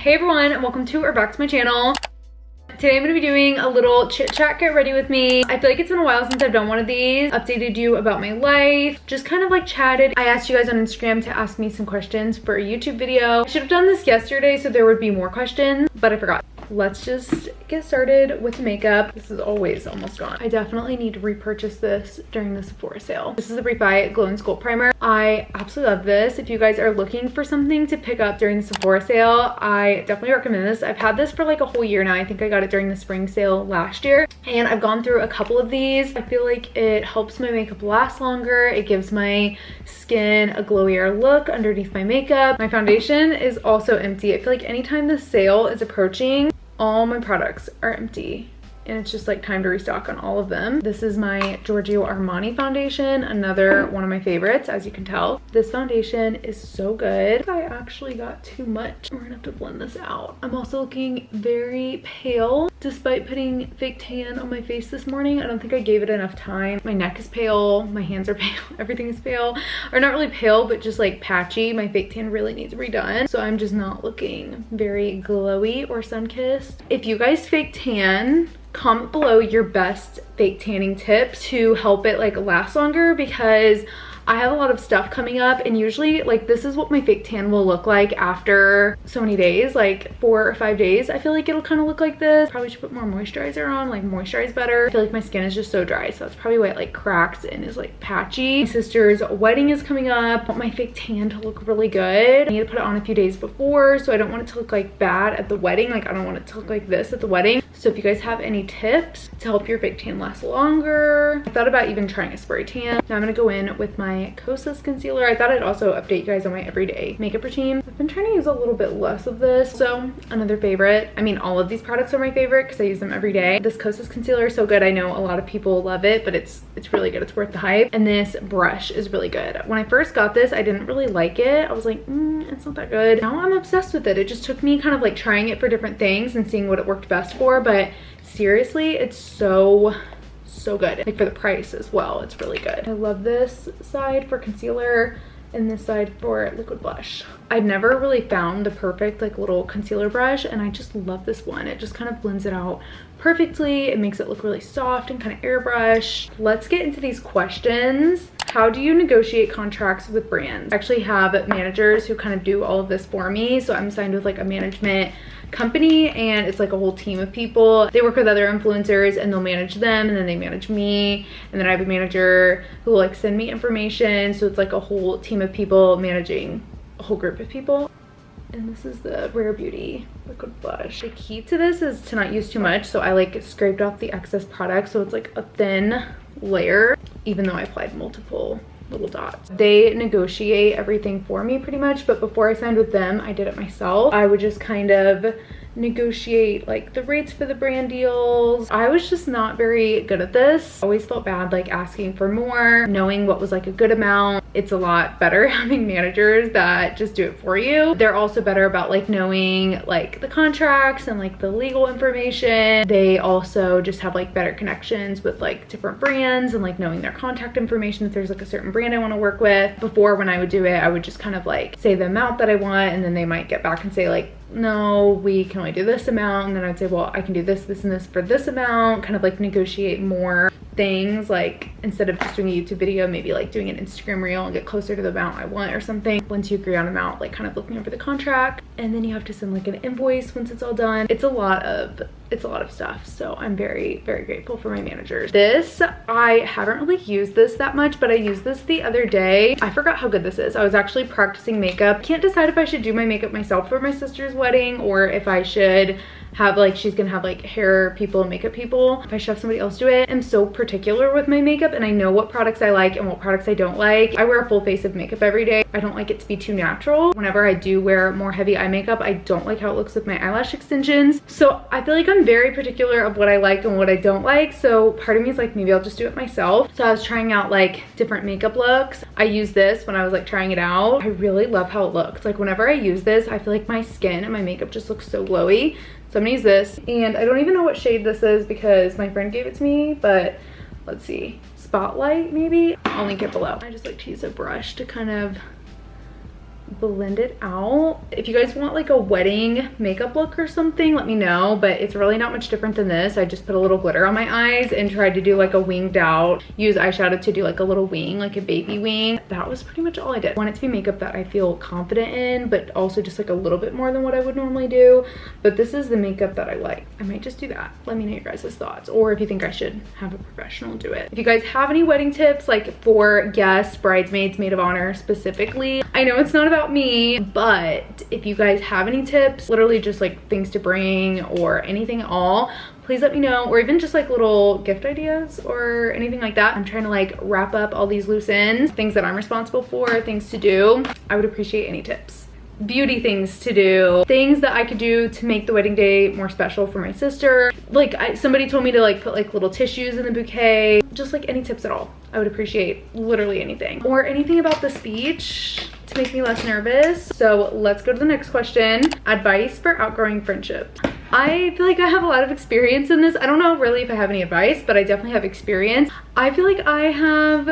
Hey everyone, and welcome to or back to my channel. Today I'm going to be doing a little chit chat get ready with me. I feel like it's been a while since I've done one of these. Updated you about my life, just kind of like chatted. I asked you guys on Instagram to ask me some questions for a YouTube video. I should have done this yesterday so there would be more questions, but I forgot. Let's just get started with the makeup. This is always almost gone. I definitely need to repurchase this during the Sephora sale. This is the Brief Eye Glow and Sculpt Primer. I absolutely love this. If you guys are looking for something to pick up during the Sephora sale, I definitely recommend this. I've had this for like a whole year now. I think I got it during the spring sale last year, and I've gone through a couple of these. I feel like it helps my makeup last longer. It gives my skin a glowier look underneath my makeup. My foundation is also empty. I feel like anytime the sale is approaching, all my products are empty and it's just like time to restock on all of them. This is my Giorgio Armani foundation, another one of my favorites, as you can tell. This foundation is so good. I actually got too much. We're gonna have to blend this out. I'm also looking very pale despite putting fake tan on my face this morning. I don't think I gave it enough time. My neck is pale, my hands are pale, everything is pale. Or not really pale, but just like patchy. My fake tan really needs redone. So I'm just not looking very glowy or sun-kissed. If you guys fake tan, comment below your best fake tanning tips to help it like last longer, because I have a lot of stuff coming up and usually like this is what my fake tan will look like after so many days, like 4 or 5 days. I feel like it'll kind of look like this. Probably should put more moisturizer on, like moisturize better. I feel like my skin is just so dry, so that's probably why it like cracks and is like patchy. My sister's wedding is coming up. I want my fake tan to look really good. I need to put it on a few days before, so I don't want it to look like bad at the wedding. Like I don't want it to look like this at the wedding. So if you guys have any tips to help your fake tan last longer, I thought about even trying a spray tan. Now I'm gonna go in with my Kosas concealer. I thought I'd also update you guys on my everyday makeup routine. I've been trying to use a little bit less of this. So another favorite. I mean, all of these products are my favorite because I use them every day. This Kosas concealer is so good. I know a lot of people love it, but it's really good. It's worth the hype. And this brush is really good. When I first got this, I didn't really like it. I was like, it's not that good. Now I'm obsessed with it. It just took me kind of like trying it for different things and seeing what it worked best for. But seriously, it's so good. Like for the price as well, it's really good. I love this side for concealer and this side for liquid blush. I've never really found the perfect like little concealer brush, and I just love this one. It just kind of blends it out perfectly. It makes it look really soft and kind of airbrush. Let's get into these questions. How do you negotiate contracts with brands? I actually have managers who kind of do all of this for me. So I'm signed with like a management company, and it's like a whole team of people. They work with other influencers and they'll manage them, and then they manage me, and then I have a manager who will like send me information. So it's like a whole team of people managing a whole group of people. And this is the Rare Beauty liquid blush. The key to this is to not use too much, so I like scraped off the excess product so it's like a thin layer, even though I applied multiple little dots. They negotiate everything for me pretty much, but before I signed with them, I did it myself. I would just kind of negotiate like the rates for the brand deals. I was just not very good at this. I always felt bad like asking for more, knowing what was like a good amount. It's a lot better having managers that just do it for you. They're also better about like knowing like the contracts and like the legal information. They also just have like better connections with like different brands and like knowing their contact information if there's like a certain brand I want to work with. Before, when I would do it, I would just kind of like say the amount that I want, and then they might get back and say like, no, we can only do this amount. And then I'd say, well, I can do this, this, and this for this amount. Kind of like negotiate more things, like instead of just doing a YouTube video, maybe like doing an Instagram reel and get closer to the amount I want or something. Once you agree on amount, like kind of looking over the contract, and then you have to send like an invoice once it's all done. It's a lot of stuff. So I'm very, very grateful for my managers. This, I haven't really used this that much, but I used this the other day. I forgot how good this is. I was actually practicing makeup. Can't decide if I should do my makeup myself for my sister's wedding or if I should have like, she's gonna have like hair people and makeup people. If I should have somebody else do it. I'm so particular with my makeup, and I know what products I like and what products I don't like. I wear a full face of makeup every day. I don't like it to be too natural. Whenever I do wear more heavy eye makeup, I don't like how it looks with my eyelash extensions. So I feel like I'm very particular of what I like and what I don't like. So part of me is like, maybe I'll just do it myself. So I was trying out like different makeup looks. I used this when I was like trying it out. I really love how it looks. Like whenever I use this, I feel like my skin and my makeup just looks so glowy. So I'm gonna use this, and I don't even know what shade this is because my friend gave it to me, but let's see, Spotlight maybe? I'll link it below. I just like to use a brush to kind of blend it out. If you guys want like a wedding makeup look or something, let me know, but it's really not much different than this. I just put a little glitter on my eyes and tried to do like a winged out, use eyeshadow to do like a little wing, like a baby wing. That was pretty much all I did. I want it to be makeup that I feel confident in, but also just like a little bit more than what I would normally do. But this is the makeup that I like. I might just do that. Let me know your guys' thoughts, or if you think I should have a professional do it. If you guys have any wedding tips, like for guests, bridesmaids, maid of honor specifically, I know it's not about me, but if you guys have any tips, literally just like things to bring or anything at all, please let me know, or even just like little gift ideas or anything like that. I'm trying to like wrap up all these loose ends, things that I'm responsible for, things to do. I would appreciate any tips. Beauty things to do, things that I could do to make the wedding day more special for my sister. Like somebody told me to like put like little tissues in the bouquet. Just like any tips at all. I would appreciate literally anything. Or anything about the speech to make me less nervous. So let's go to the next question. Advice for outgrowing friendships. I feel like I have a lot of experience in this. I don't know really if I have any advice, but I definitely have experience. I feel like I have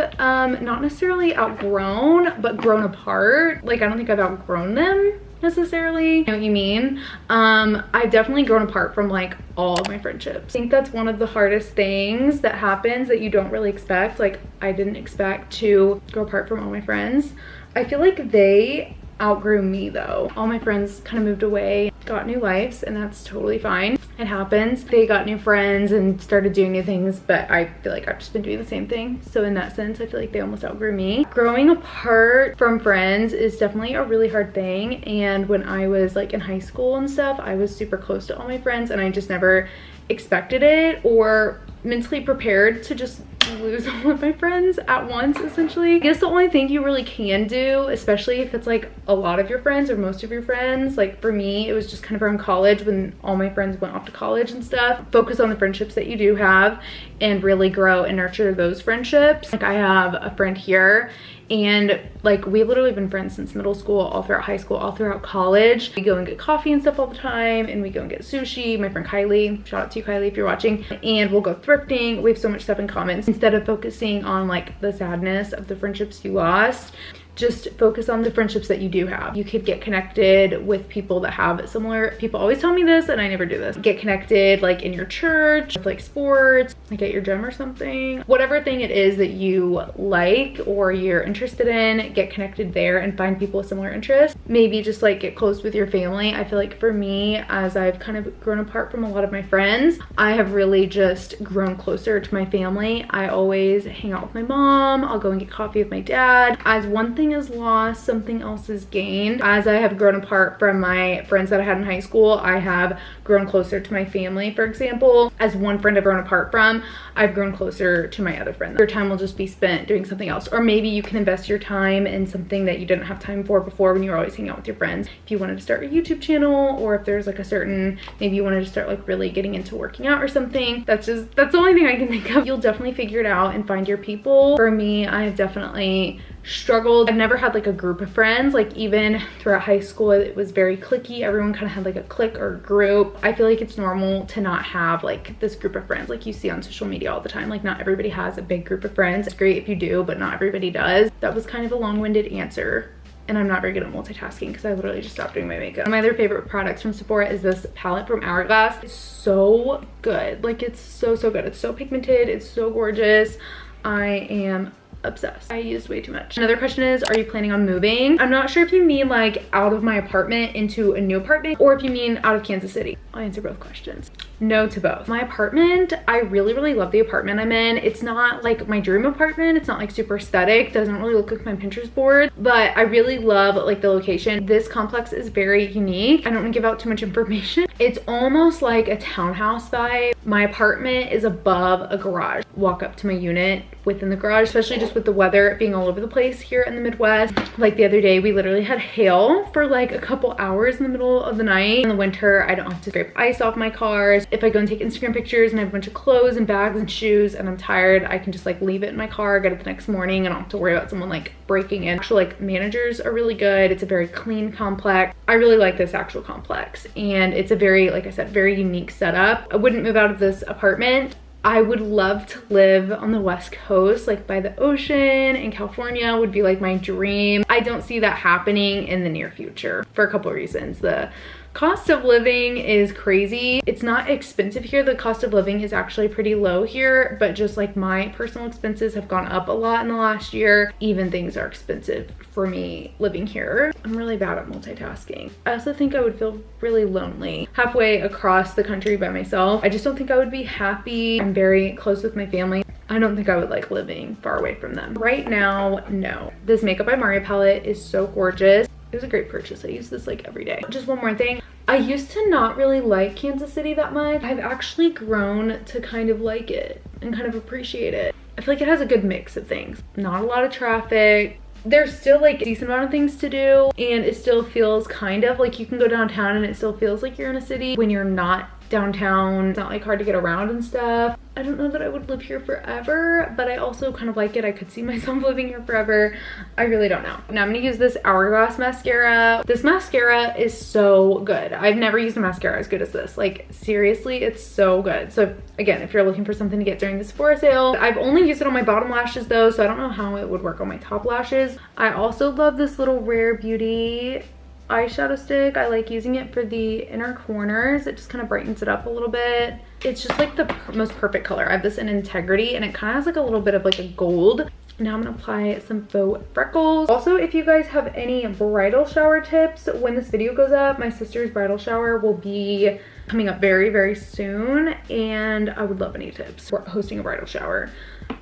not necessarily outgrown, but grown apart. Like I don't think I've outgrown them necessarily. You know what you mean? I've definitely grown apart from like all of my friendships. I think that's one of the hardest things that happens that you don't really expect. Like I didn't expect to grow apart from all my friends. I feel like they outgrew me though. All my friends kind of moved away, got new lives, and that's totally fine. It happens. They got new friends and started doing new things, but I feel like I've just been doing the same thing. So in that sense, I feel like they almost outgrew me. Growing apart from friends is definitely a really hard thing. And when I was like in high school and stuff, I was super close to all my friends, and I just never expected it or mentally prepared to just lose all of my friends at once, essentially. I guess the only thing you really can do, especially if it's like a lot of your friends or most of your friends, like for me, it was just kind of around college when all my friends went off to college and stuff, focus on the friendships that you do have and really grow and nurture those friendships. Like I have a friend here, and like we've literally been friends since middle school, all throughout high school, all throughout college. We go and get coffee and stuff all the time, and we go and get sushi. My friend Kylie, shout out to you Kylie if you're watching, and we'll go thrifting. We have so much stuff in common. Instead of focusing on like the sadness of the friendships you lost, just focus on the friendships that you do have. You could get connected with people that have similar, people always tell me this and I never do this. Get connected like in your church, with like sports, like at your gym or something. Whatever thing it is that you like or you're interested in, get connected there and find people with similar interests. Maybe just like get close with your family. I feel like for me, as I've kind of grown apart from a lot of my friends, I have really just grown closer to my family. I always hang out with my mom. I'll go and get coffee with my dad. As one thing is lost, something else is gained. As I have grown apart from my friends that I had in high school, I have grown closer to my family, for example. As one friend I've grown apart from, I've grown closer to my other friend. Your time will just be spent doing something else. Or maybe you can invest your time in something that you didn't have time for before when you were always hanging out with your friends. If you wanted to start a YouTube channel, or if there's like a certain, maybe you wanted to start like really getting into working out or something. That's the only thing I can think of. You'll definitely figure it out and find your people. For me, I've definitely struggled. I've never had like a group of friends. Like even throughout high school, it was very cliquey. Everyone kind of had like a clique or a group. I feel like it's normal to not have like this group of friends like you see on social media all the time. Like not everybody has a big group of friends. It's great if you do, but not everybody does. That was kind of a long-winded answer. And I'm not very good at multitasking because I literally just stopped doing my makeup. One of my other favorite products from Sephora is this palette from Hourglass. It's so good. Like it's so good. It's so pigmented. It's so gorgeous. I am obsessed. I used way too much. Another question is, are you planning on moving? I'm not sure if you mean like out of my apartment into a new apartment, or if you mean out of Kansas City. I'll answer both questions. No to both. My apartment, I really love the apartment I'm in. It's not like my dream apartment. It's not like super aesthetic. Doesn't really look like my Pinterest board, but I really love like the location. This complex is very unique. I don't want to give out too much information. It's almost like a townhouse vibe. My apartment is above a garage. Walk up to my unit within the garage, especially just with the weather being all over the place here in the Midwest. Like the other day, we literally had hail for like a couple hours in the middle of the night. In the winter, I don't have to scrape ice off my cars. If I go and take Instagram pictures and I have a bunch of clothes and bags and shoes and I'm tired, I can just like leave it in my car, get it the next morning, and I don't have to worry about someone like breaking in. Actually, like managers are really good. It's a very clean complex. I really like this actual complex, and it's a very, like I said, very unique setup. I wouldn't move out of this apartment I would love to live on the West Coast, like by the ocean, in California would be like my dream. I don't see that happening in the near future for a couple of reasons. The cost of living is crazy. It's not expensive here. The cost of living is actually pretty low here, but just like my personal expenses have gone up a lot in the last year. Even things are expensive for me living here. I'm really bad at multitasking. I also think I would feel really lonely halfway across the country by myself. I just don't think I would be happy. I'm very close with my family. I don't think I would like living far away from them. Right now, no. This Makeup by Mario palette is so gorgeous. It was a great purchase. I use this like every day. Just one more thing. I used to not really like Kansas City that much. I've actually grown to kind of like it and kind of appreciate it. I feel like it has a good mix of things. Not a lot of traffic. There's still like a decent amount of things to do, and it still feels kind of like you can go downtown and it still feels like you're in a city when you're not downtown. It's not like hard to get around and stuff. I don't know that I would live here forever, but I also kind of like it. I could see myself living here forever. I really don't know. Now I'm gonna use this Hourglass mascara. This mascara is so good. I've never used a mascara as good as this. Like seriously, it's so good. So again, if you're looking for something to get during the Sephora sale, I've only used it on my bottom lashes though, so I don't know how it would work on my top lashes. I also love this little Rare Beauty eyeshadow stick. I like using it for the inner corners. It just kind of brightens it up a little bit. It's just like the most perfect color. I have this in Integrity and it kind of has like a little bit of like a gold. Now I'm gonna apply some faux freckles. Also, if you guys have any bridal shower tips, when this video goes up, my sister's bridal shower will be coming up very, very soon, and I would love any tips for hosting a bridal shower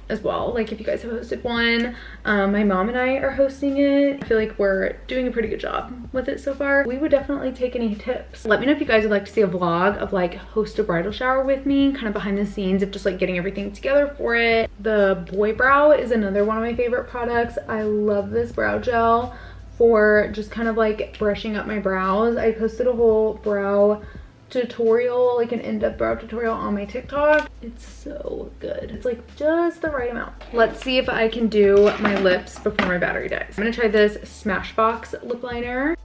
as well. Like if you guys have hosted one, my mom and I are hosting it. I feel like we're doing a pretty good job with it so far. We would definitely take any tips. Let me know if you guys would like to see a vlog of like host a bridal shower with me, kind of behind the scenes of just like getting everything together for it. The Boy Brow is another one of my favorite products. I love this brow gel for just kind of like brushing up my brows. I posted a whole brow tutorial, like an in-depth brow tutorial on my TikTok. It's so good. It's like just the right amount. Let's see if I can do my lips before my battery dies. I'm gonna try this Smashbox lip liner.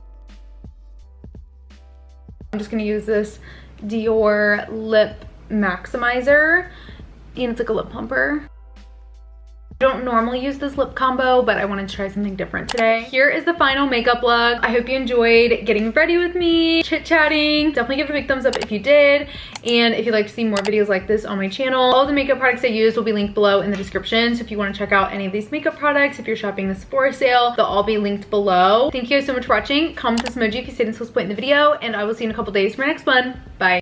I'm just gonna use this Dior Lip Maximizer, and it's like a lip plumper. I don't normally use this lip combo, but I wanted to try something different today. Here is the final makeup look. I hope you enjoyed getting ready with me, chit-chatting. Definitely give it a big thumbs up if you did. And if you'd like to see more videos like this on my channel, all the makeup products I use will be linked below in the description. So if you want to check out any of these makeup products, if you're shopping the Sephora sale, they'll all be linked below. Thank you guys so much for watching. Comment this emoji if you stayed until this point in the video, and I will see you in a couple days for my next one. Bye.